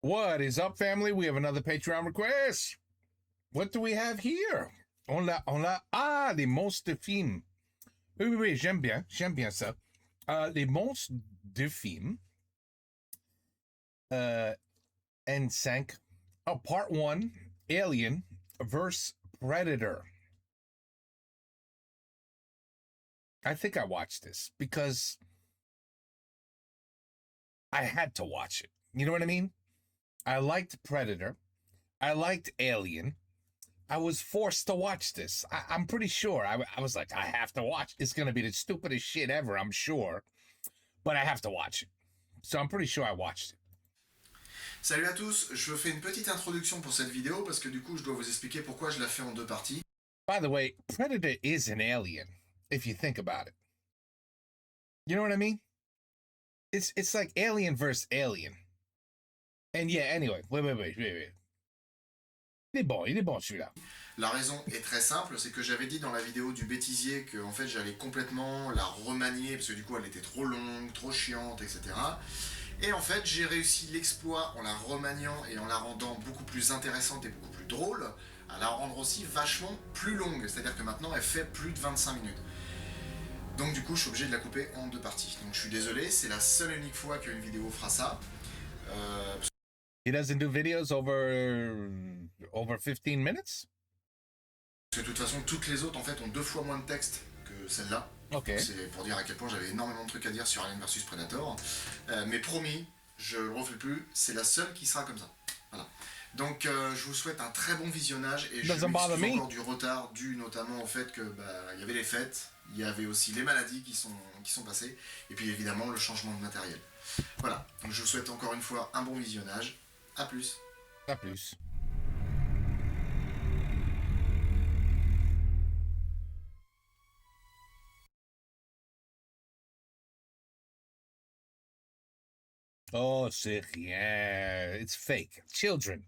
What is up, family? We have another Patreon request. What do we have here? Ah, les monstres de films. Oui, j'aime bien ça. Les monstres de films. N5. Oh, part 1, Alien vs. Predator. I think I watched this because I had to watch it. You know what I mean? I liked Predator. I liked Alien. I was forced to watch this. I'm pretty sure. I was like, I have to watch. It's going to be the stupidest shit ever, I'm sure. But I have to watch it. So I'm pretty sure I watched it. Salut à tous, je fais une petite introduction pour cette vidéo parce que du coup je dois vous expliquer pourquoi je la fais en deux parties. By the way, Predator is an alien, if you think about it. You know what I mean? It's like Alien versus Alien. And yeah, anyway, wait. Il est bon celui-là. La raison est très simple, c'est que j'avais dit dans la vidéo du bêtisier que en fait j'allais complètement la remanier parce que du coup elle était trop longue, trop chiante, etc. Et en fait j'ai réussi l'exploit en la remaniant et en la rendant beaucoup plus intéressante et beaucoup plus drôle, à la rendre aussi vachement plus longue, c'est-à-dire que maintenant elle fait plus de 25 minutes. Donc du coup je suis obligé de la couper en deux parties. Donc je suis désolé, c'est la seule et unique fois qu'une vidéo fera ça. He doesn't do videos over 15 minutes? Parce que de toute façon, toutes les autres en fait ont 2 fois moins de texte que celle-là. Ok. C'est pour dire à quel point j'avais énormément de trucs à dire sur Alien vs Predator. Mais promis, je le refais plus, c'est la seule qui sera comme ça. Voilà. Donc je vous souhaite un très bon visionnage et je m'excuse encore du retard dû notamment au fait que y avait les fêtes, il y avait aussi les maladies qui sont passées et puis évidemment le changement de matériel. Voilà, donc je vous souhaite encore une fois un bon visionnage. A plus. À plus. Oh, c'est rien. It's fake. Children,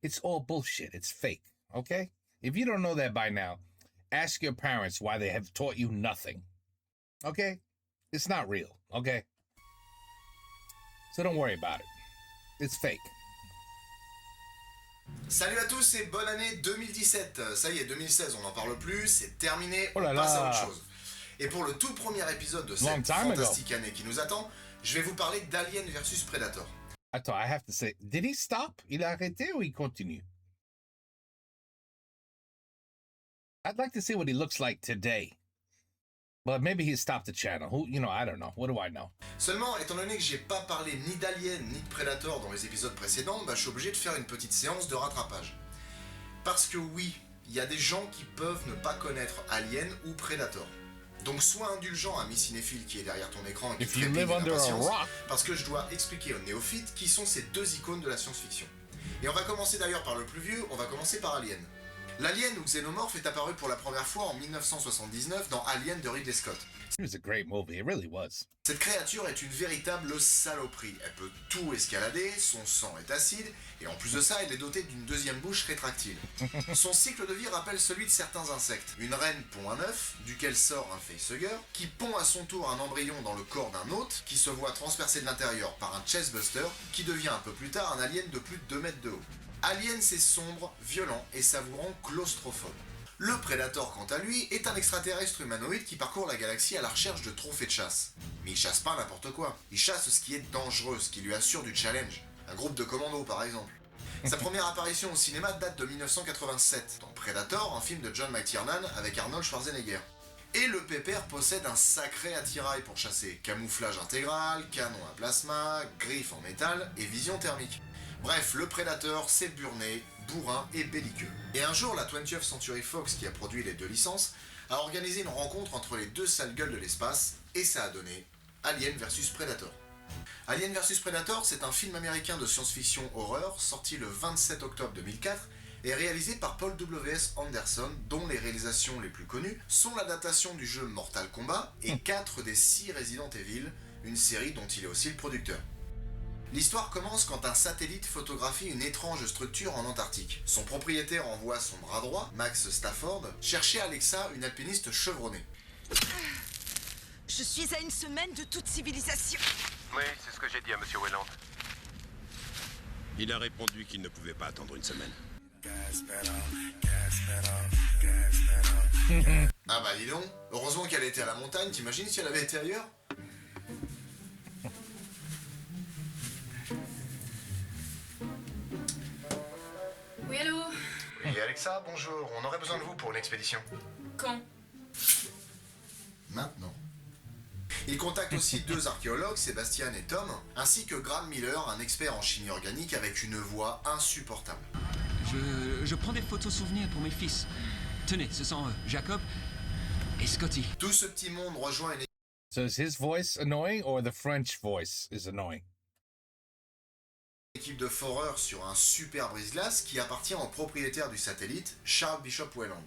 it's all bullshit. It's fake, okay? If you don't know that by now, ask your parents why they have taught you nothing, okay? It's not real, okay? So don't worry about it. It's fake. Salut à tous et bonne année 2017. Ça y est, 2016, on n'en parle plus, c'est terminé, Oh là on passe là. à autre chose. Et pour le tout premier épisode de cette fantastique année qui nous attend, je vais vous parler d'Alien vs Predator. Attends, I have to say, did he stop? Il a arrêté ou il continue? I'd like to see what he looks like today. But maybe he stopped the channel. Who, I don't know. What do I know? Seulement, étant donné que j'ai pas parlé ni d'Alien ni de Predator dans les épisodes précédents, je suis obligé de faire une petite séance de rattrapage. Parce que oui, il y a des gens qui peuvent ne pas connaître Alien ou Predator. Donc sois indulgent à mi-cinéphile qui est derrière ton écran et qui te trépigne d'impatience, parce que je dois expliquer aux néophytes qui sont ces deux icônes de la science-fiction. Et on va commencer d'ailleurs par le plus vieux, on va commencer par Alien. L'alien ou xénomorphe est apparu pour la première fois en 1979 dans Alien de Ridley Scott. It was a great movie, it really was. Cette créature est une véritable saloperie. Elle peut tout escalader, son sang est acide, et en plus de ça, elle est dotée d'une deuxième bouche rétractile. Son cycle de vie rappelle celui de certains insectes. Une reine pond un œuf, duquel sort un facehugger, qui pond à son tour un embryon dans le corps d'un hôte, qui se voit transpercé de l'intérieur par un chestbuster, qui devient un peu plus tard un alien de plus de 2 mètres de haut. Alien, c'est sombre, violent et ça vous rend claustrophobe. Le Predator, quant à lui, est un extraterrestre humanoïde qui parcourt la galaxie à la recherche de trophées de chasse. Mais il chasse pas n'importe quoi, il chasse ce qui est dangereux, ce qui lui assure du challenge. Un groupe de commandos par exemple. Sa première apparition au cinéma date de 1987, dans Predator, un film de John McTiernan avec Arnold Schwarzenegger. Et le pépère possède un sacré attirail pour chasser. Camouflage intégral, canon à plasma, griffes en métal et vision thermique. Bref, le Predator, c'est burné, bourrin et belliqueux. Et un jour, la 20th Century Fox, qui a produit les deux licences, a organisé une rencontre entre les deux sales gueules de l'espace, et ça a donné Alien vs Predator. Alien vs Predator, c'est un film américain de science-fiction horreur, sorti le 27 octobre 2004, et réalisé par Paul W.S. Anderson, dont les réalisations les plus connues sont l'adaptation du jeu Mortal Kombat et 4 des 6 Resident Evil, une série dont il est aussi le producteur. L'histoire commence quand un satellite photographie une étrange structure en Antarctique. Son propriétaire envoie son bras droit, Max Stafford, chercher Alexa, une alpiniste chevronnée. Je suis à une semaine de toute civilisation. Oui, c'est ce que j'ai dit à Monsieur Welland. Il a répondu qu'il ne pouvait pas attendre une semaine. Ah bah dis donc, heureusement qu'elle était à la montagne, t'imagines si elle avait été ailleurs? Oui, allô? Oui Alexa, bonjour, on aurait besoin de vous pour une expédition. Quand? Maintenant. Il contacte aussi deux archéologues, Sébastien et Tom, ainsi que Graham Miller, un expert en chimie organique avec une voix insupportable. Je prends des photos souvenirs pour mes fils. Tenez, ce sont Jacob et Scotty. Tout ce petit monde rejoint une So is his voice annoying or the French voice is annoying? équipe de foreurs sur un super brise-glace qui appartient au propriétaire du satellite, Charles Bishop Whelan.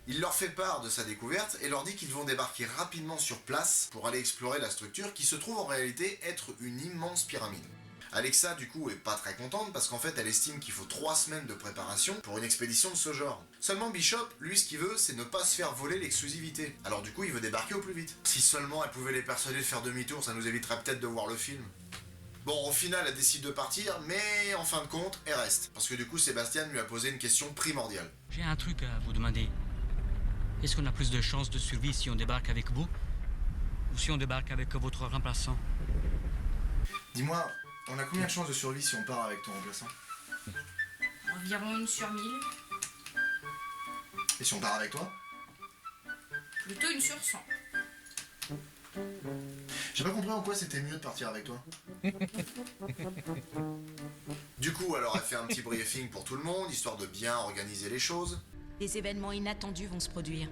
Il leur fait part de sa découverte et leur dit qu'ils vont débarquer rapidement sur place pour aller explorer la structure qui se trouve en réalité être une immense pyramide. Alexa du coup est pas très contente parce qu'en fait elle estime qu'il faut 3 semaines de préparation pour une expédition de ce genre. Seulement Bishop, lui ce qu'il veut c'est ne pas se faire voler l'exclusivité. Alors du coup il veut débarquer au plus vite. Si seulement elle pouvait les persuader de faire demi-tour, ça nous éviterait peut-être de voir le film. Bon, au final, elle décide de partir, mais en fin de compte, elle reste. Parce que du coup, Sébastien lui a posé une question primordiale. J'ai un truc à vous demander. Est-ce qu'on a plus de chances de survie si on débarque avec vous ou si on débarque avec votre remplaçant? Dis-moi, on a combien de chances de survie si on part avec ton remplaçant? Environ 1 sur 1000. Et si on part avec toi? Plutôt 1 sur 100. J'ai pas compris en quoi c'était mieux de partir avec toi. Du coup, alors elle fait un petit briefing pour tout le monde, histoire de bien organiser les choses. Des événements inattendus vont se produire.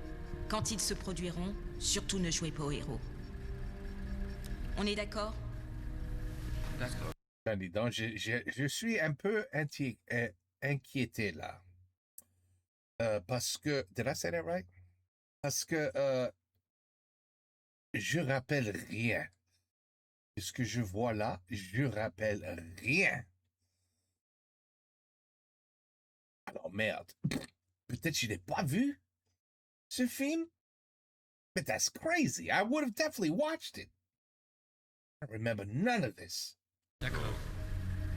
Quand ils se produiront, surtout ne jouez pas au héros. On est d'accord? Dis donc, je suis un peu inquiété là. Parce que, did I say that right? Parce que je rappelle rien. Et ce que je vois là, je rappelle rien. Alors merde, peut-être que je n'ai pas vu ce film. But that's crazy. I would have definitely watched it. I remember none of this. D'accord.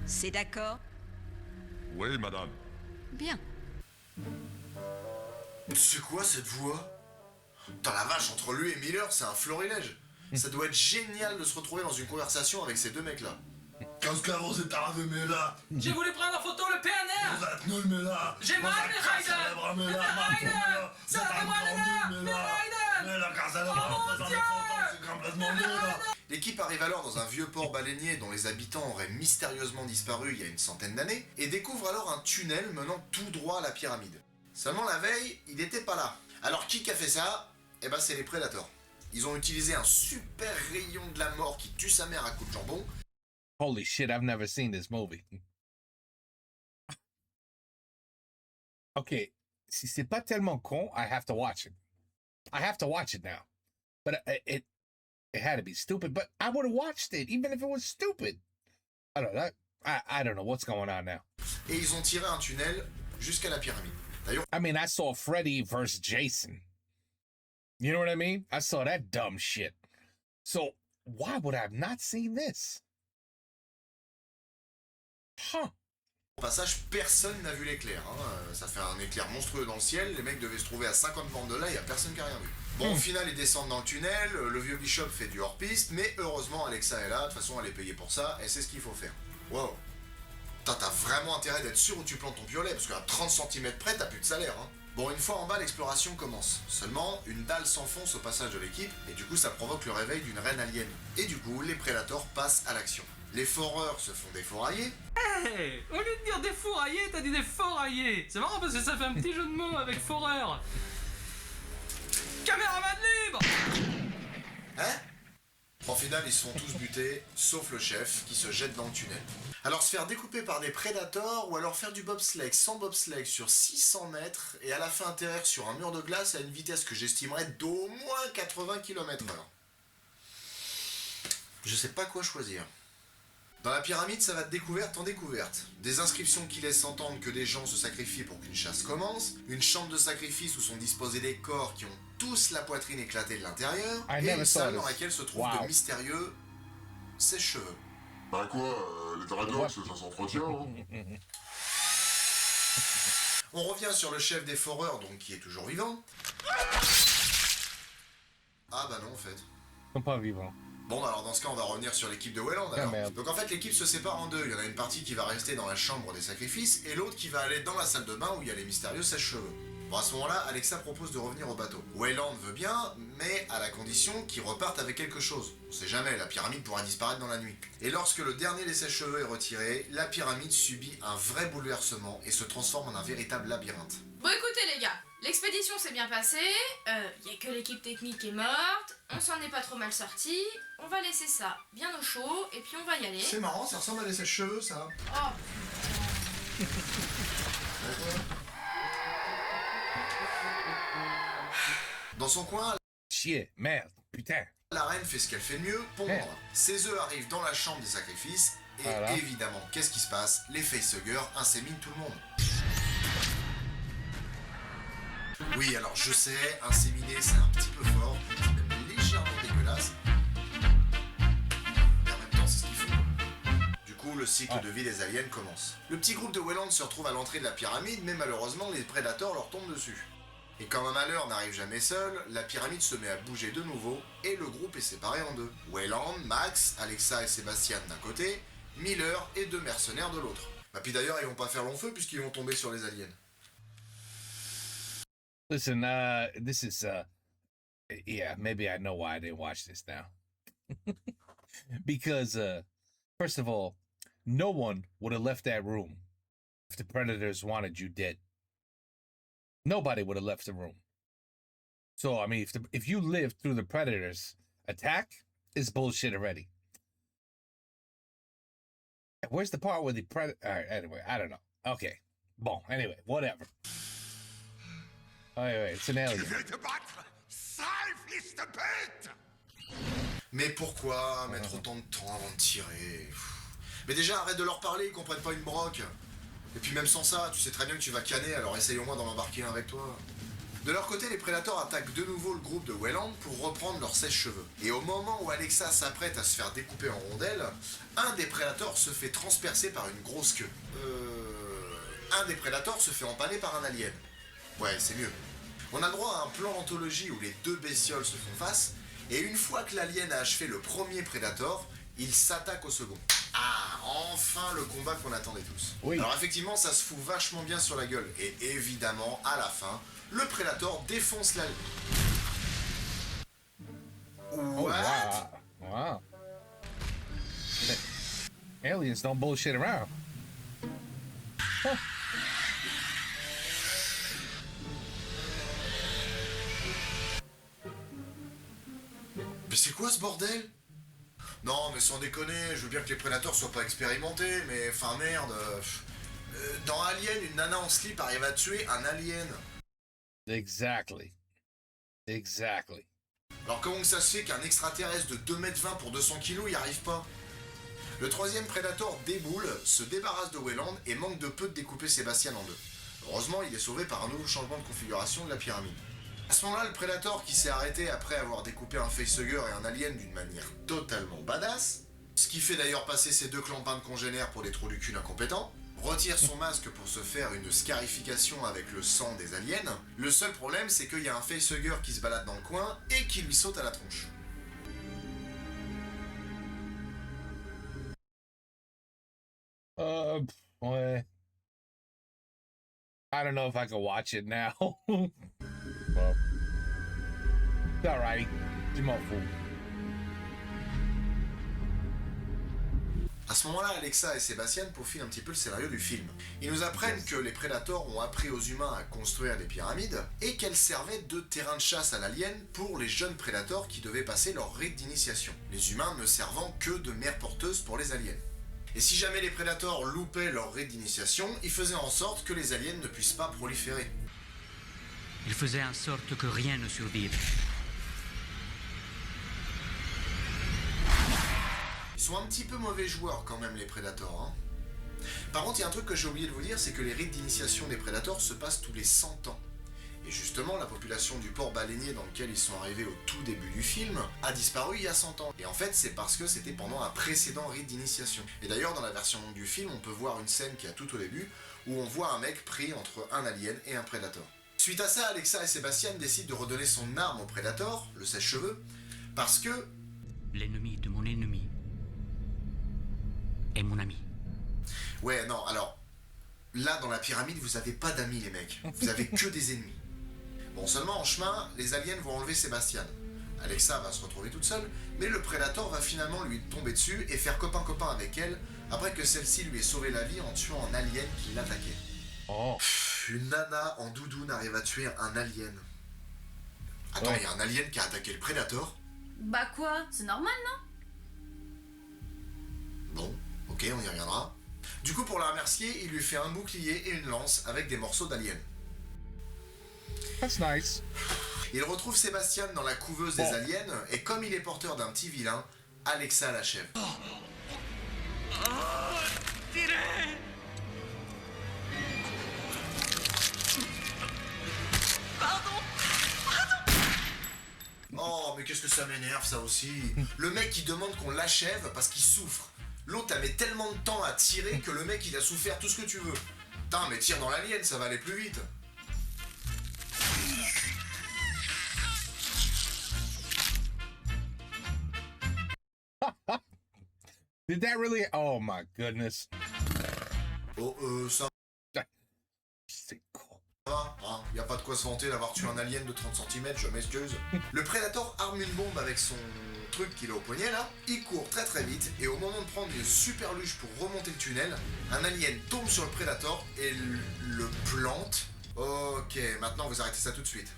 C'est d'accord? Oui, madame. Bien. C'est quoi cette voix? Dans la vache, entre lui et Miller, c'est un florilège. Ça doit être génial de se retrouver dans une conversation avec ces deux mecs-là. Qu'est-ce que vous êtes arrivé là? J'ai voulu prendre en photo le PNR. Vous êtes nul, mais là! J'ai mal, mais Ryder! Ça fait mal là! Mais Ryder! Mais là, car ça en faisant des photos, c'est complètement nul là! L'équipe arrive alors dans un vieux port baleinier dont les habitants auraient mystérieusement disparu il y a une centaine d'années et découvre alors un tunnel menant tout droit à la pyramide. Seulement la veille, il n'était pas là. Alors qui a fait ça? Eh ben c'est les Predators. Ils ont utilisé un super rayon de la mort qui tue sa mère à coups de jambon. Holy shit, I've never seen this movie. Okay, si c'est pas tellement con, I have to watch it. I have to watch it now. But it had to be stupid, but I would have watched it even if it was stupid. I don't know. I don't know what's going on now. Et ils ont tiré un tunnel jusqu'à la pyramide. D'ailleurs, I mean, I saw Freddy versus Jason. You know what I mean? I saw that dumb shit. So why would I have not seen this? Huh. au passage, personne n'a vu l'éclair. Hein. Ça fait un éclair monstrueux dans le ciel. Les mecs devaient se trouver à 50 bandes de là, il n'y a personne qui a rien vu. Bon, au final, ils descendent dans le tunnel. Le vieux Bishop fait du hors-piste, mais heureusement, Alexa est là. De toute façon, elle est payée pour ça, et c'est ce qu'il faut faire. Wow. T'as vraiment intérêt d'être sûr où tu plantes ton piolet, parce qu'à 30 cm près, t'as plus de salaire. Hein. Bon, une fois en bas, l'exploration commence. Seulement, une dalle s'enfonce au passage de l'équipe, et du coup, ça provoque le réveil d'une reine alien. Et du coup, les prédateurs passent à l'action. Les foreurs se font défourailler. Hey, au lieu de dire défourailler, t'as dit défourailler. C'est marrant parce que ça fait un petit jeu de mots avec foreur. Caméraman libre. Hein? En final, ils se font tous buter, sauf le chef, qui se jette dans le tunnel. Alors se faire découper par des prédateurs, ou alors faire du bobsleigh sans bobsleigh sur 600 mètres, et à la fin atterrir sur un mur de glace à une vitesse que j'estimerais d'au moins 80 km/h. Je sais pas quoi choisir. Dans la pyramide, ça va de découverte en découverte. Des inscriptions qui laissent entendre que des gens se sacrifient pour qu'une chasse commence, une chambre de sacrifice où sont disposés des corps qui ont tous la poitrine éclatée de l'intérieur, et une salle dans laquelle se trouvent de mystérieux sèche-cheveux. Bah quoi, les paradoxes, ça s'entretient. Hein. On revient sur le chef des foreurs, donc qui est toujours vivant. Ah bah non en fait. Ils sont pas vivants. Bon alors dans ce cas on va revenir sur l'équipe de Wayland alors. merde. Donc en fait l'équipe se sépare en deux, il y en a une partie qui va rester dans la chambre des sacrifices et l'autre qui va aller dans la salle de bain où il y a les mystérieux sèche-cheveux. Bon à ce moment-là, Alexa propose de revenir au bateau. Wayland veut bien, mais à la condition qu'ils repartent avec quelque chose. On sait jamais, la pyramide pourra disparaître dans la nuit. Et lorsque le dernier des sèche-cheveux est retiré, la pyramide subit un vrai bouleversement et se transforme en un véritable labyrinthe. Bon écoutez les gars, l'expédition s'est bien passée, y a que l'équipe technique qui est morte, on s'en est pas trop mal sorti, on va laisser ça bien au chaud et puis on va y aller. C'est marrant, ça ressemble à des sèche-cheveux ça. Oh. Dans son coin, Shit, merde, putain. la reine fait ce qu'elle fait de mieux, pondre. Merde. Ses œufs arrivent dans la chambre des sacrifices, et Voilà. évidemment, qu'est-ce qui se passe? Les facehuggers inséminent tout le monde. Oui, alors je sais, inséminer c'est un petit peu fort, c'est même légèrement dégueulasse. Mais en même temps, c'est ce qu'il faut. Du coup, le cycle de vie des aliens commence. Le petit groupe de Wayland se retrouve à l'entrée de la pyramide, mais malheureusement, les prédateurs leur tombent dessus. Et quand un malheur n'arrive jamais seul, la pyramide se met à bouger de nouveau et le groupe est séparé en deux. Wayland, Max, Alexa et Sébastien d'un côté, Miller et deux mercenaires de l'autre. Bah puis d'ailleurs ils vont pas faire long feu puisqu'ils vont tomber sur les aliens. Listen, this is, yeah, maybe I know why I didn't watch this now. Because, first of all, no one would have left that room if the predators wanted you dead. Nobody would have left the room. So, I mean, if you lived through the predators' attack, it's bullshit already. Where's the part where the predator... All right, anyway, I don't know. Okay. Bon, anyway, whatever. Oh, wait, it's an alien. vais te battre, sale fils de pute! Mais pourquoi mettre autant de temps avant de tirer? Mais déjà arrête de leur parler, ils comprennent pas une broque. Et puis même sans ça, tu sais très bien que tu vas canner, alors essaye au moins d'en embarquer un avec toi. De leur côté, les prédateurs attaquent de nouveau le groupe de Wayland pour reprendre leur sèche-cheveux. Et au moment où Alexa s'apprête à se faire découper en rondelles, un des prédateurs se fait transpercer par une grosse queue. Un des prédateurs se fait empanner par un alien. Ouais, c'est mieux. On a le droit à un plan anthologie où les deux bestioles se font face, et une fois que l'alien a achevé le premier prédateur, il s'attaque au second. Ah, enfin le combat qu'on attendait tous. Oui. Alors effectivement, ça se fout vachement bien sur la gueule, et évidemment, à la fin, le prédateur défonce l'alien. Oh, What? wow. Aliens don't bullshit around. Huh. Mais c'est quoi ce bordel? Non, mais sans déconner, je veux bien que les prédateurs soient pas expérimentés, mais enfin merde. Dans Alien, une nana en slip arrive à tuer un alien. Exactly. Exactly. Alors comment ça se fait qu'un extraterrestre de 2,20 m pour 200 kg y arrive pas? Le troisième prédateur déboule, se débarrasse de Wayland et manque de peu de découper Sébastien en deux. Heureusement, il est sauvé par un nouveau changement de configuration de la pyramide. À ce moment-là, le prédateur qui s'est arrêté après avoir découpé un facehugger et un alien d'une manière totalement badass, ce qui fait d'ailleurs passer ses deux clampins de congénères pour des trous du cul incompétents, retire son masque pour se faire une scarification avec le sang des aliens. Le seul problème, c'est qu'il y a un facehugger qui se balade dans le coin et qui lui saute à la tronche. Ouais. I don't know if I can watch it now. Well, it's alright. Je m'en fous. À ce moment-là, Alexa et Sébastien peaufinent un petit peu le scénario du film. Ils nous apprennent que les prédateurs ont appris aux humains à construire des pyramides et qu'elles servaient de terrain de chasse à l'alien pour les jeunes prédateurs qui devaient passer leur rite d'initiation. Les humains ne servant que de mères porteuses pour les aliens. Et si jamais les prédateurs loupaient leur rite d'initiation, ils faisaient en sorte que les aliens ne puissent pas proliférer. Il faisait en sorte que rien ne survive. Ils sont un petit peu mauvais joueurs quand même les prédateurs. Hein. Par contre, il y a un truc que j'ai oublié de vous dire, c'est que les rites d'initiation des prédateurs se passent tous les 100 ans. Et justement, la population du port baleinier dans lequel ils sont arrivés au tout début du film a disparu il y a 100 ans. Et en fait, c'est parce que c'était pendant un précédent rite d'initiation. Et d'ailleurs, dans la version longue du film, on peut voir une scène qui a tout au début, où on voit un mec pris entre un alien et un Predator. Suite à ça, Alexa et Sébastien décident de redonner son arme au Predator, le sèche-cheveux, parce que... L'ennemi de mon ennemi est mon ami. Ouais, non, alors... Là, dans la pyramide, vous avez pas d'amis, les mecs. Vous avez que des ennemis. Bon, seulement en chemin, les aliens vont enlever Sébastien. Alexa va se retrouver toute seule, mais le Predator va finalement lui tomber dessus et faire copain-copain avec elle, après que celle-ci lui ait sauvé la vie en tuant un alien qui l'attaquait. Oh. Une nana en doudoune arrive à tuer un alien. Attends, il y a un alien qui a attaqué le Predator? Bah quoi? C'est normal, non? Bon, ok, on y reviendra. Du coup, pour la remercier, il lui fait un bouclier et une lance avec des morceaux d'alien. That's nice. Il retrouve Sébastien dans la couveuse des aliens, et comme il est porteur d'un petit vilain, Alexa l'achève. Oh, mais qu'est-ce que ça m'énerve, ça aussi. Le mec, il demande qu'on l'achève parce qu'il souffre. L'autre a mis tellement de temps à tirer que le mec, il a souffert tout ce que tu veux. Putain, mais tire dans l'alien, ça va aller plus vite. Did that really? Oh my goodness. Oh, ça C'est con. va, hein. Y a pas de quoi se vanter d'avoir tué un alien de 30 cm, je m'excuse. Le Predator arme une bombe avec son truc qu'il a au poignet là, il court très très vite, et au moment de prendre une super luge pour remonter le tunnel, un alien tombe sur le Predator et le plante. Ok, maintenant vous arrêtez ça tout de suite.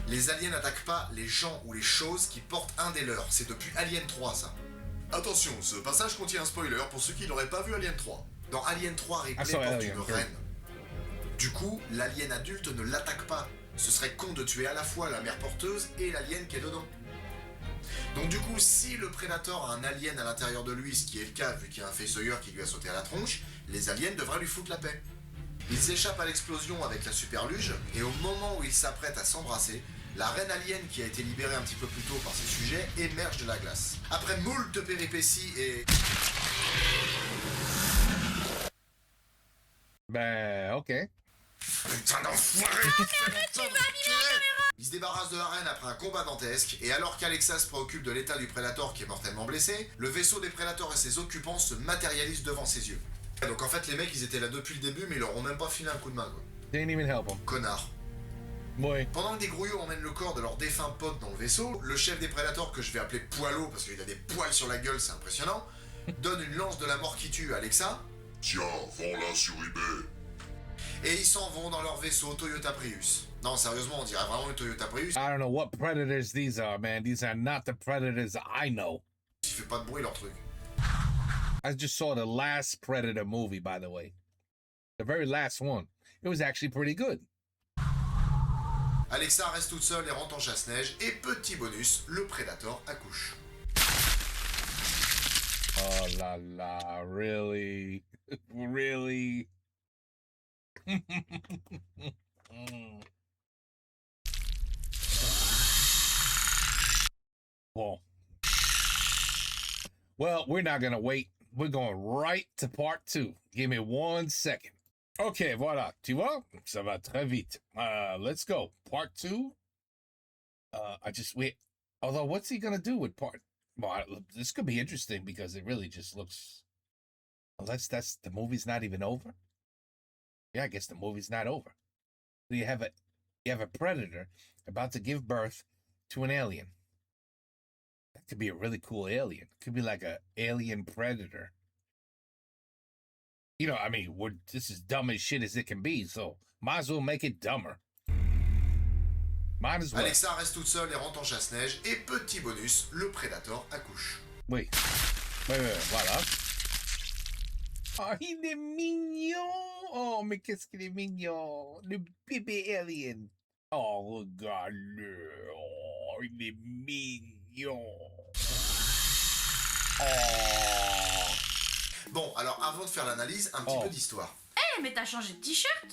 Les aliens n'attaquent pas les gens ou les choses qui portent un des leurs, c'est depuis Alien 3 ça. Attention, ce passage contient un spoiler pour ceux qui n'auraient pas vu Alien 3. Dans Alien 3, Ripley porte Alien, une reine. Du coup, l'alien adulte ne l'attaque pas. Ce serait con de tuer à la fois la mère porteuse et l'alien qui est dedans. Donc du coup, si le Predator a un alien à l'intérieur de lui, ce qui est le cas vu qu'il y a un facehugger qui lui a sauté à la tronche, les aliens devraient lui foutre la paix. Ils échappent à l'explosion avec la super luge, et au moment où ils s'apprêtent à s'embrasser, la reine alien qui a été libérée un petit peu plus tôt par ses sujets émerge de la glace. Après moult péripéties et... Ben, ok. Putain d'enfoiré! Il se débarrasse de la reine après un combat dantesque, et alors qu'Alexa se préoccupe de l'état du Predator qui est mortellement blessé, le vaisseau des Predators et ses occupants se matérialise devant ses yeux. Donc en fait les mecs ils étaient là depuis le début mais ils leur ont même pas filé un coup de main quoi. Didn't even help him. Connard. Boy. Pendant que des grouillots emmènent le corps de leur défunt pote dans le vaisseau, le chef des Predators, que je vais appeler Poilot parce qu'il a des poils sur la gueule, c'est impressionnant, donne une lance de la mort qui tue à Alexa. Tiens, vends-la sur eBay. Et ils s'en vont dans leur vaisseau Toyota Prius. Non, sérieusement, on dirait vraiment une Toyota Prius. I don't know what predators these are, man. These are not the predators I know. Il fait pas de bruit leur truc. I just saw the last Predator movie, by the way. The very last one. It was actually pretty good. Alexa reste toute seule et rentre en chasse-neige. Et petit bonus, le Predator accouche. Oh la la, really? Really? Well, we're not gonna wait. We're going right to part 2. Give me 1 second. Okay, voilà. Tu vois? Ça va très vite. Let's go. Part 2. Wait. Although, what's he gonna do with part? Well, this could be interesting because it really just looks. Unless that's the movie's not even over. Yeah, I guess the movie's not over. You have a predator about to give birth to an alien. That could be a really cool alien. Could be like a alien predator. You know, I mean, this is dumb as shit as it can be, so might as well make it dumber. Might as well. Alexa reste toute seule et rentre en chasse-neige. Et petit bonus, le Predator accouche. Oui. Voilà. Oh, il est mignon. Oh, mais qu'est-ce qu'il est mignon. Le bébé alien. Oh, regarde-le. Oh, il est mignon. Oh. Bon, alors avant de faire l'analyse, un petit peu d'histoire. Mais t'as changé de t-shirt?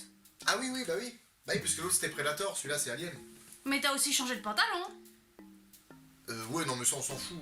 Ah oui, bah oui. Bah oui, puisque l'autre c'était Predator, celui-là c'est Alien. Mais t'as aussi changé de pantalon. Ouais, non, mais ça on s'en fout.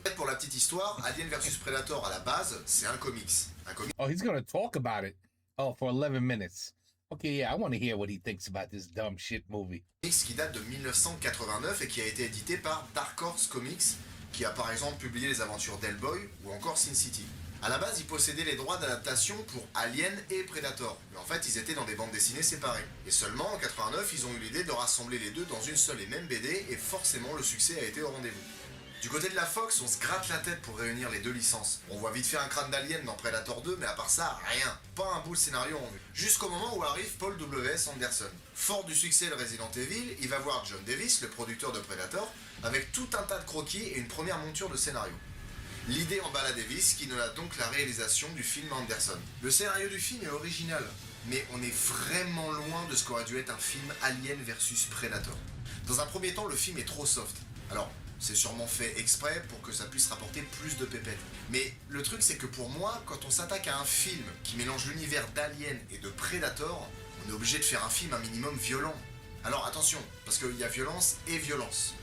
Peut-être pour la petite histoire, Alien vs Predator à la base, c'est un comics. Un comics Oh, he's gonna talk about it. Oh, for 11 minutes. Okay, yeah, I want to hear what he thinks about this dumb shit movie. qui date de 1989 et qui a été édité par Dark Horse Comics, qui a par exemple publié les aventures d'Hellboy ou encore Sin City. A la base, ils possédaient les droits d'adaptation pour Alien et Predator, mais en fait, ils étaient dans des bandes dessinées séparées. Et seulement en 89, ils ont eu l'idée de rassembler les deux dans une seule et même BD, et forcément, le succès a été au rendez-vous. Du côté de la Fox, on se gratte la tête pour réunir les deux licences. On voit vite fait un crâne d'Alien dans Predator 2, mais à part ça, rien. Pas un bout de scénario en vue. Jusqu'au moment où arrive Paul W.S. Anderson. Fort du succès de Resident Evil, il va voir John Davis, le producteur de Predator, avec tout un tas de croquis et une première monture de scénario. L'idée emballa Davis, qui nola donc la réalisation du film Anderson. Le scénario du film est original, mais on est vraiment loin de ce qu'aurait dû être un film Alien versus Predator. Dans un premier temps, le film est trop soft. Alors, c'est sûrement fait exprès pour que ça puisse rapporter plus de pépettes. Mais le truc, c'est que pour moi, quand on s'attaque à un film qui mélange l'univers d'Alien et de Predator, on est obligé de faire un film un minimum violent. Alors attention, parce qu'il y a violence et violence.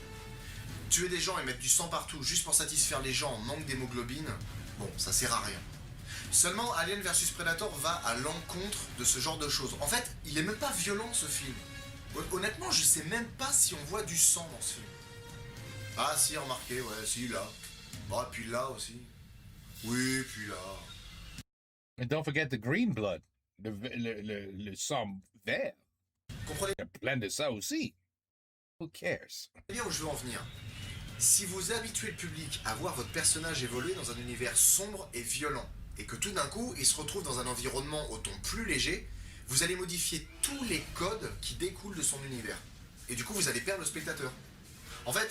Tuer des gens et mettre du sang partout juste pour satisfaire les gens en manque d'hémoglobine, bon, ça sert à rien. Seulement, Alien vs Predator va à l'encontre de ce genre de choses. En fait, il est même pas violent ce film. Honnêtement, je sais même pas si on voit du sang dans ce film. Ah si, remarquez, ouais, si, là. Bon, puis là aussi. Oui, puis là. And don't forget the green blood. Le sang vert. Comprenez Il y a plein de ça aussi. Who cares? bien où je veux en venir. Si vous habituez le public à voir votre personnage évoluer dans un univers sombre et violent, et que tout d'un coup, il se retrouve dans un environnement au ton plus léger, vous allez modifier tous les codes qui découlent de son univers. Et du coup, vous allez perdre le spectateur. En fait,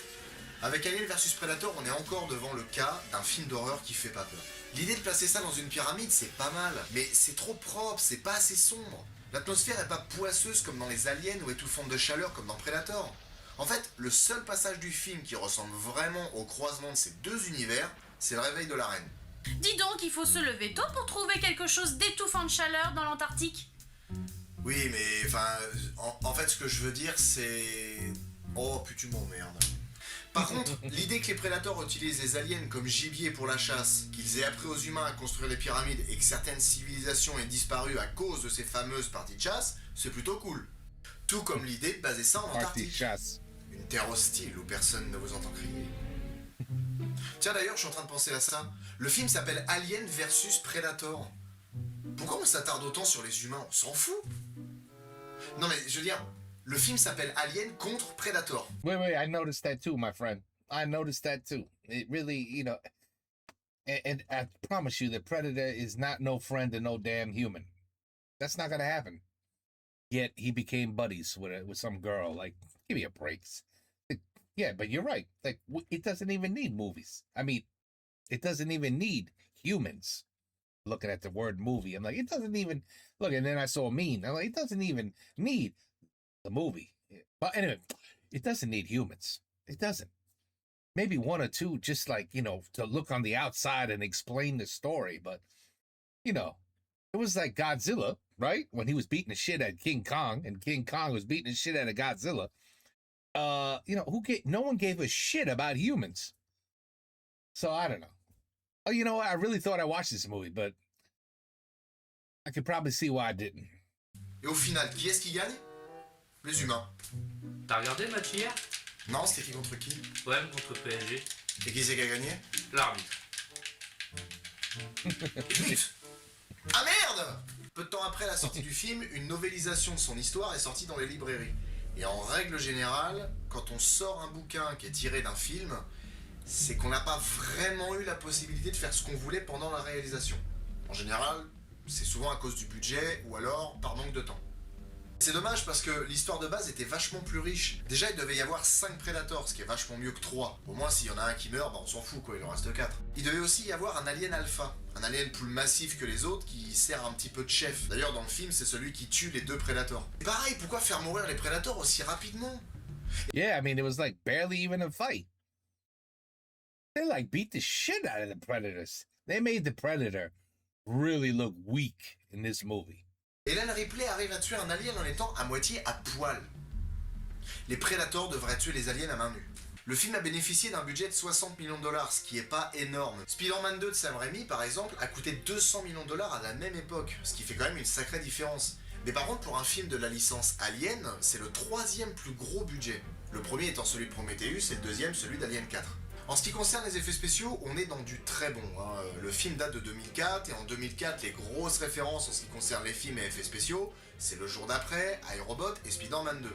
avec Alien vs Predator, on est encore devant le cas d'un film d'horreur qui fait pas peur. L'idée de placer ça dans une pyramide, c'est pas mal, mais c'est trop propre, c'est pas assez sombre. L'atmosphère est pas poisseuse comme dans les Aliens ou étouffante de chaleur comme dans Predator. En fait, le seul passage du film qui ressemble vraiment au croisement de ces deux univers, c'est le réveil de la reine. Dis donc, il faut se lever tôt pour trouver quelque chose d'étouffant de chaleur dans l'Antarctique. Oui, mais enfin, en fait, ce que je veux dire, c'est... Oh, putain, tu m'emmerdes. Par contre, l'idée que les prédateurs utilisent les aliens comme gibier pour la chasse, qu'ils aient appris aux humains à construire les pyramides et que certaines civilisations aient disparu à cause de ces fameuses parties de chasse, c'est plutôt cool. Tout comme l'idée de baser ça en Antarctique. Une terre hostile où personne ne vous entend crier. Tiens d'ailleurs, je suis en train de penser à ça. Le film s'appelle Alien versus Predator. Pourquoi on s'attarde autant sur les humains? On s'en fout. Non mais, je veux dire, le film s'appelle Alien contre Predator. Wait, I noticed that too, my friend. I noticed that too. It really, you know, and I promise you, the Predator is not no friend to no damn human. That's not gonna happen. Yet he became buddies with some girl. Like, give me a break. Yeah, but you're right. Like, it doesn't even need movies. I mean, it doesn't even need humans. Looking at the word movie, I'm like, it doesn't even look. And then I saw a meme. I'm like, it doesn't even need the movie. But anyway, it doesn't need humans. It doesn't. Maybe one or two, just like, you know, to look on the outside and explain the story. But, you know, it was like Godzilla, right? When he was beating the shit at King Kong, and King Kong was beating the shit out of Godzilla. You know, no one gave a shit about humans. So I don't know. Oh, you know what? I really thought I watched this movie, but I could probably see why I didn't. Et au final, qui est-ce qui gagne? Les humains. T'as regardé le match hier? Non, c'était qui contre qui? Ouais, contre PSG. Et qui c'est qui a gagné? L'arbitre. Ah merde! Peu de temps après la sortie du film, une novélisation de son histoire est sortie dans les librairies. Et en règle générale, quand on sort un bouquin qui est tiré d'un film, c'est qu'on n'a pas vraiment eu la possibilité de faire ce qu'on voulait pendant la réalisation. En général, c'est souvent à cause du budget ou alors par manque de temps. C'est dommage parce que l'histoire de base était vachement plus riche. Déjà, il devait y avoir 5 Predators, ce qui est vachement mieux que 3. Au moins, s'il y en a un qui meurt, bah on s'en fout quoi, il en reste 4. Il devait aussi y avoir un alien alpha, un alien plus massif que les autres qui sert un petit peu de chef. D'ailleurs, dans le film, c'est celui qui tue les 2 Predators. Et pareil, pourquoi faire mourir les Predators aussi rapidement? Yeah, I mean, it was like barely even a fight. They like beat the shit out of the Predators. They made the Predator really look weak in this movie. Hélène Ripley arrive à tuer un alien en étant à moitié à poil. Les Predators devraient tuer les aliens à main nue. Le film a bénéficié d'un budget de 60 millions de dollars, ce qui est pas énorme. Spider-Man 2 de Sam Raimi, par exemple, a coûté 200 millions de dollars à la même époque, ce qui fait quand même une sacrée différence. Mais par contre, pour un film de la licence Alien, c'est le troisième plus gros budget. Le premier étant celui de Prometheus et le deuxième celui d'Alien 4. En ce qui concerne les effets spéciaux, on est dans du très bon. Le film date de 2004, et en 2004, les grosses références en ce qui concerne les films et effets spéciaux, c'est Le Jour d'après, iRobot et Spider-Man 2.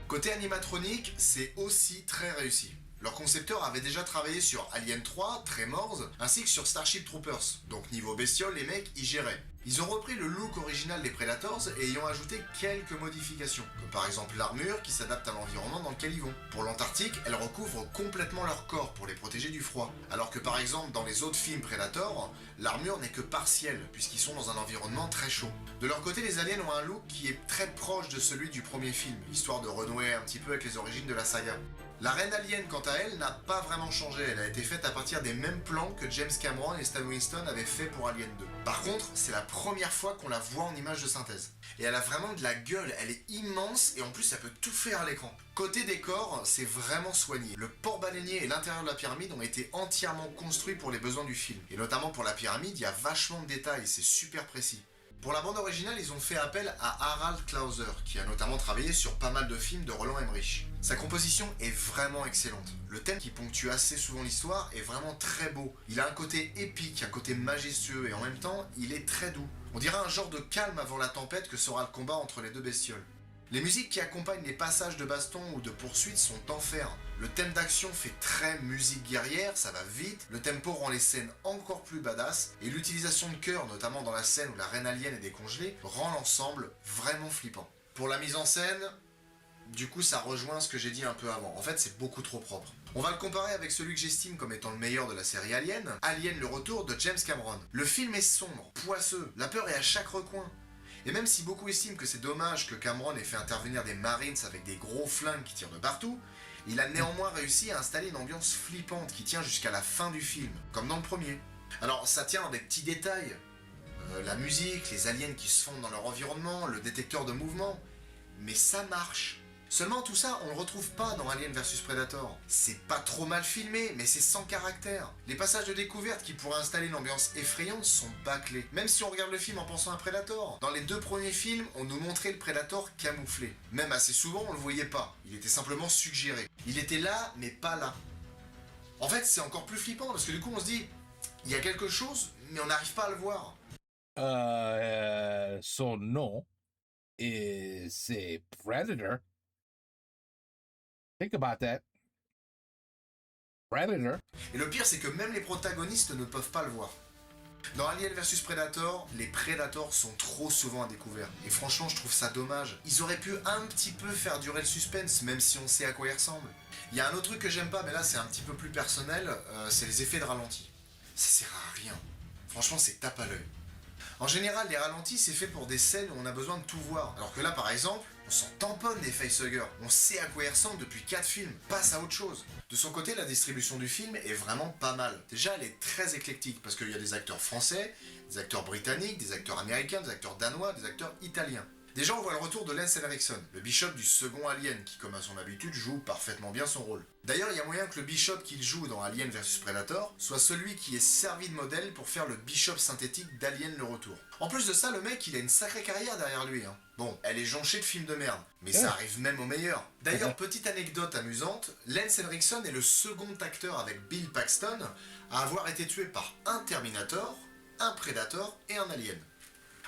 Côté animatronique, c'est aussi très réussi. Leurs concepteurs avaient déjà travaillé sur Alien 3, Tremors, ainsi que sur Starship Troopers. Donc niveau bestiole, les mecs y géraient. Ils ont repris le look original des Predators et y ont ajouté quelques modifications, comme par exemple l'armure qui s'adapte à l'environnement dans lequel ils vont. Pour l'Antarctique, elle recouvre complètement leur corps pour les protéger du froid, alors que par exemple dans les autres films Predator, l'armure n'est que partielle, puisqu'ils sont dans un environnement très chaud. De leur côté, les aliens ont un look qui est très proche de celui du premier film, histoire de renouer un petit peu avec les origines de la saga. La reine alien, quant à elle, n'a pas vraiment changé, elle a été faite à partir des mêmes plans que James Cameron et Stan Winston avaient fait pour Alien 2. Par contre, c'est la première fois qu'on la voit en image de synthèse. Et elle a vraiment de la gueule, elle est immense et en plus elle peut tout faire à l'écran. Côté décor, c'est vraiment soigné. Le port baleinier et l'intérieur de la pyramide ont été entièrement construits pour les besoins du film. Et notamment pour la pyramide, il y a vachement de détails, c'est super précis. Pour la bande originale, ils ont fait appel à Harald Klauser, qui a notamment travaillé sur pas mal de films de Roland Emmerich. Sa composition est vraiment excellente. Le thème qui ponctue assez souvent l'histoire est vraiment très beau. Il a un côté épique, un côté majestueux, et en même temps, il est très doux. On dirait un genre de calme avant la tempête que sera le combat entre les deux bestioles. Les musiques qui accompagnent les passages de baston ou de poursuite sont enfer. Le thème d'action fait très musique guerrière, ça va vite, le tempo rend les scènes encore plus badass, et l'utilisation de chœurs, notamment dans la scène où la reine alien est décongelée, rend l'ensemble vraiment flippant. Pour la mise en scène, du coup ça rejoint ce que j'ai dit un peu avant, en fait c'est beaucoup trop propre. On va le comparer avec celui que j'estime comme étant le meilleur de la série Alien, Alien le retour de James Cameron. Le film est sombre, poisseux, la peur est à chaque recoin. Et même si beaucoup estiment que c'est dommage que Cameron ait fait intervenir des Marines avec des gros flingues qui tirent de partout, il a néanmoins réussi à installer une ambiance flippante qui tient jusqu'à la fin du film, comme dans le premier. Alors ça tient dans des petits détails, la musique, les aliens qui se fondent dans leur environnement, le détecteur de mouvement, mais ça marche. Seulement tout ça, on le retrouve pas dans Alien vs Predator. C'est pas trop mal filmé, mais c'est sans caractère. Les passages de découverte qui pourraient installer une ambiance effrayante sont bâclés. Même si on regarde le film en pensant à Predator. Dans les deux premiers films, on nous montrait le Predator camouflé. Même assez souvent, on le voyait pas. Il était simplement suggéré. Il était là, mais pas là. En fait, c'est encore plus flippant, parce que du coup, on se dit, il y a quelque chose, mais on n'arrive pas à le voir. Son nom, c'est Predator. Think about that. Predator. Et le pire, c'est que même les protagonistes ne peuvent pas le voir. Dans Alien vs Predator, les Predators sont trop souvent à découvert. Et franchement, je trouve ça dommage. Ils auraient pu un petit peu faire durer le suspense, même si on sait à quoi ils ressemblent. Il y a un autre truc que j'aime pas, mais là c'est un petit peu plus personnel, c'est les effets de ralenti. Ça sert à rien. Franchement, c'est tape à l'œil. En général, les ralentis, c'est fait pour des scènes où on a besoin de tout voir. Alors que là, par exemple, on s'en tamponne des facehuggers. On sait à quoi ils ressemblent depuis 4 films. Passe à autre chose. De son côté, la distribution du film est vraiment pas mal. Déjà, elle est très éclectique parce qu'il y a des acteurs français, des acteurs britanniques, des acteurs américains, des acteurs danois, des acteurs italiens. Déjà, on voit le retour de Lance Henriksen, le Bishop du second Alien, qui, comme à son habitude, joue parfaitement bien son rôle. D'ailleurs, il y a moyen que le Bishop qu'il joue dans Alien vs Predator soit celui qui est servi de modèle pour faire le Bishop synthétique d'Alien le Retour. En plus de ça, le mec, il a une sacrée carrière derrière lui. Bon, elle est jonchée de films de merde, mais ça arrive même aux meilleurs. D'ailleurs, petite anecdote amusante, Lance Henriksen est le second acteur avec Bill Paxton à avoir été tué par un Terminator, un Predator et un Alien.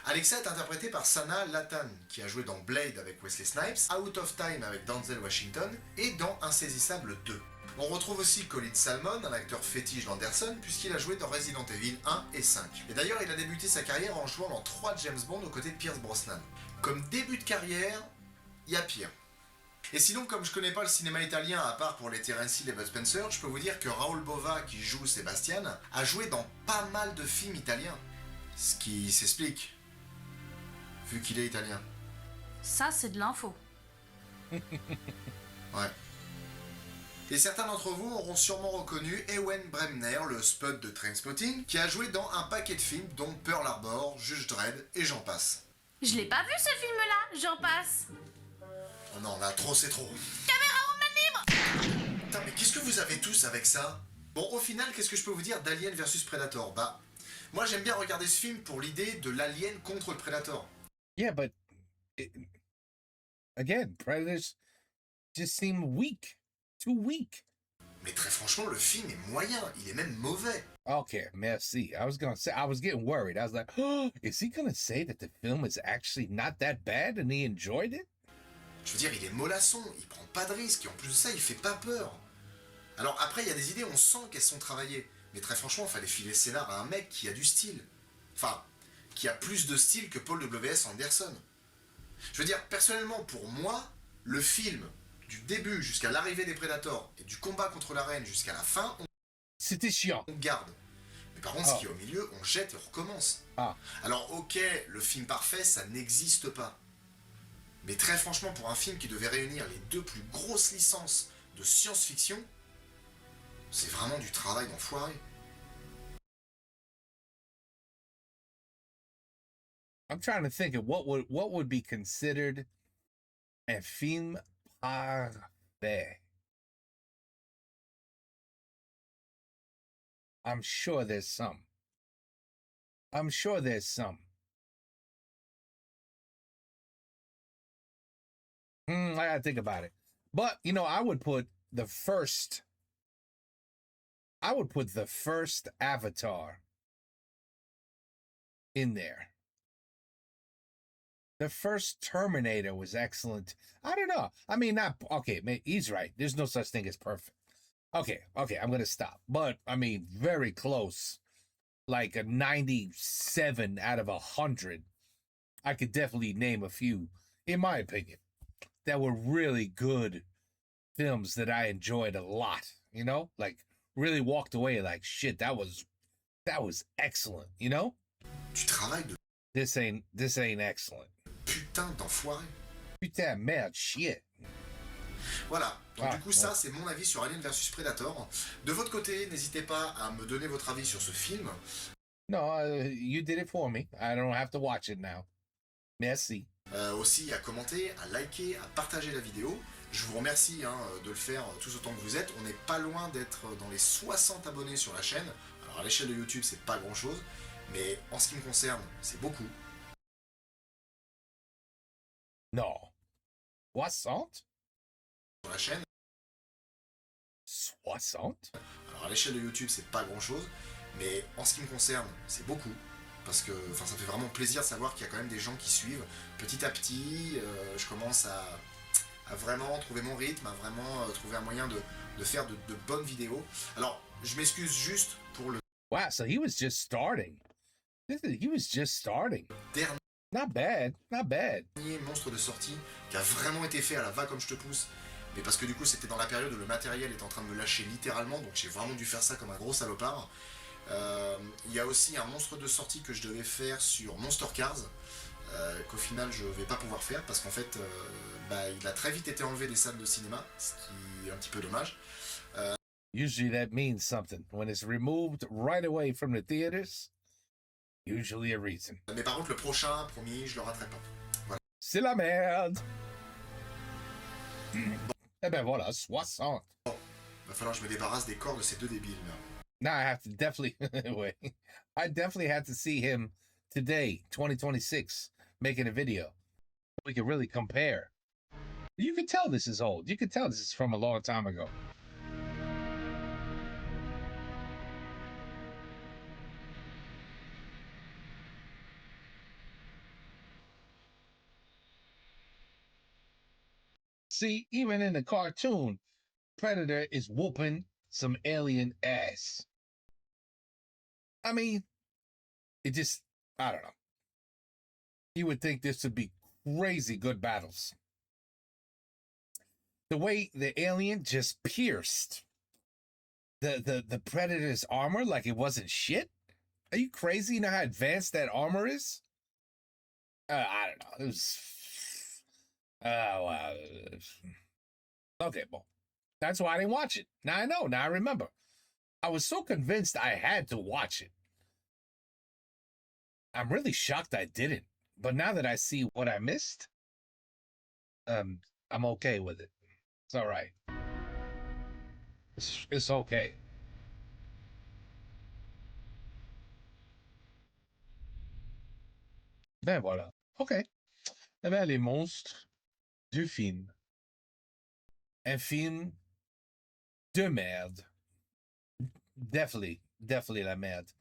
Alexa est interprétée par Sana Lathan, qui a joué dans Blade avec Wesley Snipes, Out of Time avec Denzel Washington et dans Insaisissable 2. On retrouve aussi Colin Salmon, un acteur fétiche d'Anderson, puisqu'il a joué dans Resident Evil 1 et 5. Et d'ailleurs, il a débuté sa carrière en jouant dans 3 James Bond aux côtés de Pierce Brosnan. Comme début de carrière, il y a pire. Et sinon, comme je connais pas le cinéma italien à part pour les Terence Hill et Bud Spencer, je peux vous dire que Raoul Bova, qui joue Sébastien, a joué dans pas mal de films italiens. Ce qui s'explique, vu qu'il est italien. Ça, c'est de l'info. Ouais. Et certains d'entre vous auront sûrement reconnu Ewen Bremner, le spot de Trainspotting, qui a joué dans un paquet de films dont Pearl Harbor, Judge Dredd et j'en passe. Je l'ai pas vu ce film-là, j'en passe. Oh non, là, trop, c'est trop. Caméra en main libre. Putain, mais qu'est-ce que vous avez tous avec ça? Bon, au final, qu'est-ce que je peux vous dire d'Alien versus Predator? Bah, moi j'aime bien regarder ce film pour l'idée de l'alien contre le Predator. Yeah, but again, Predators just seem weak. Too weak. Mais très franchement, le film est moyen, il est même mauvais. Okay, merci. I was getting worried. I was like, oh, is he gonna say that the film is actually not that bad and he enjoyed it? Je veux dire, il est mollasson, il prend pas de risques, et en plus de ça, il fait pas peur. Alors après, il y a des idées, on sent qu'elles sont travaillées. Mais très franchement, il fallait filer le scénar à un mec qui a du style. Enfin, qui a plus de style que Paul W.S. Anderson. Je veux dire, personnellement, pour moi, le film, du début jusqu'à l'arrivée des Predators, et du combat contre la reine jusqu'à la fin, C'était chiant. on garde. Mais par contre, ce qui est au milieu, on jette et on recommence. Alors ok, le film parfait, ça n'existe pas. Mais très franchement, pour un film qui devait réunir les deux plus grosses licences de science-fiction, c'est vraiment du travail d'enfoiré. I'm trying to think of what would be considered a film parfait. I'm sure there's some. I gotta think about it. But, you know, I would put the first Avatar in there. The first Terminator was excellent. I don't know. I mean, he's right. There's no such thing as perfect. Okay, I'm gonna stop. But, I mean, very close. Like a 97 out of 100. I could definitely name a few, in my opinion, that were really good films that I enjoyed a lot, you know? Like, really walked away like, shit, that was excellent, you know? Du travail de This ain't excellent. putain d'enfoiré. Putain, merde, shit. Voilà, donc du coup ça c'est mon avis sur Alien vs Predator. De votre côté, n'hésitez pas à me donner votre avis sur ce film. No, you did it for me. I don't have to watch it now. Merci. Aussi à commenter, à liker, à partager la vidéo. Je vous remercie de le faire tous autant que vous êtes. On n'est pas loin d'être dans les 60 abonnés sur la chaîne. Alors à l'échelle de YouTube c'est pas grand chose, mais en ce qui me concerne c'est beaucoup. Non. 60? Sur la chaîne. 60? Alors à l'échelle de YouTube c'est pas grand chose, mais en ce qui me concerne c'est beaucoup. Parce que ça me fait vraiment plaisir de savoir qu'il y a quand même des gens qui suivent. Petit à petit, je commence à vraiment trouver mon rythme, à vraiment trouver un moyen de faire de bonnes vidéos. Alors, je m'excuse juste pour le... Wow, so he was just starting. He was just starting. Dernier Not bad. monstre de sortie qui a vraiment été fait à la va comme je te pousse. Mais parce que du coup, c'était dans la période où le matériel est en train de me lâcher littéralement, donc j'ai vraiment dû faire ça comme un gros salopard. Il y a aussi un monstre de sortie que je devais faire sur Monster Cars, qu'au final je vais pas pouvoir faire parce qu'en fait il a très vite été enlevé des salles de cinéma, ce qui est un petit peu dommage. Usually that means something. When it's removed right away from the theaters, usually a reason. Mais par contre le prochain, promis, je le raterai pas. Voilà. C'est la merde. Eh ben voilà, 60. Bon, va falloir que je me débarrasse des corps de ces deux débiles là. Now I have to definitely wait. I definitely have to see him today, 2026, making a video. We can really compare. You can tell this is old. You can tell this is from a long time ago. See, even in the cartoon, Predator is whooping some alien ass. I mean, I don't know. You would think this would be crazy good battles. The way the alien just pierced the Predator's armor like it wasn't shit. Are you crazy? You know how advanced that armor is? I don't know. It was... well... Okay, well, that's why I didn't watch it. Now I know. Now I remember. I was so convinced I had to watch it. I'm really shocked I didn't. But now that I see what I missed, I'm okay with it. It's all right. It's okay. Ben voilà. OK. Eh ben, Les Monstres du film. Un film de merde. Definitely la merde.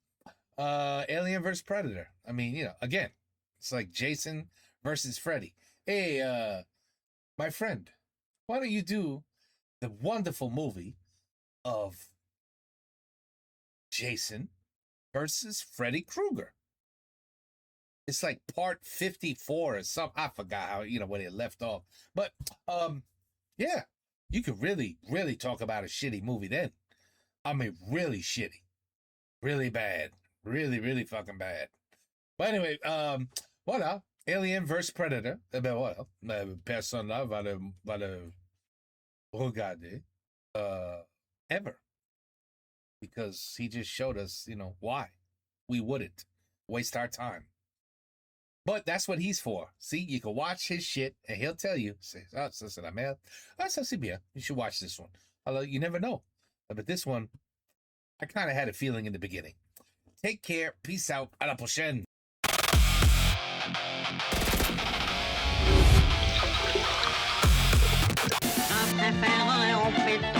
Alien vs. Predator. I mean, you know, again, it's like Jason versus Freddy. Hey, my friend, why don't you do the wonderful movie of Jason versus Freddy Krueger? It's like part 54 or something. I forgot how, you know, when it left off. But yeah, you could really, really talk about a shitty movie then. I mean, really shitty. Really bad. Really, really fucking bad. But anyway, voilà. Alien vs. Predator. Eh ben voilà. Personne là va le regarder ever. Because he just showed us, you know, why we wouldn't waste our time. But that's what he's for. See, you can watch his shit and he'll tell you, say, ah, ça c'est la merde. Ah, ça c'est bien. You should watch this one. Although you never know. But this one, I kind of had a feeling in the beginning. Take care. Peace out. À la prochaine. Je préférerais en fait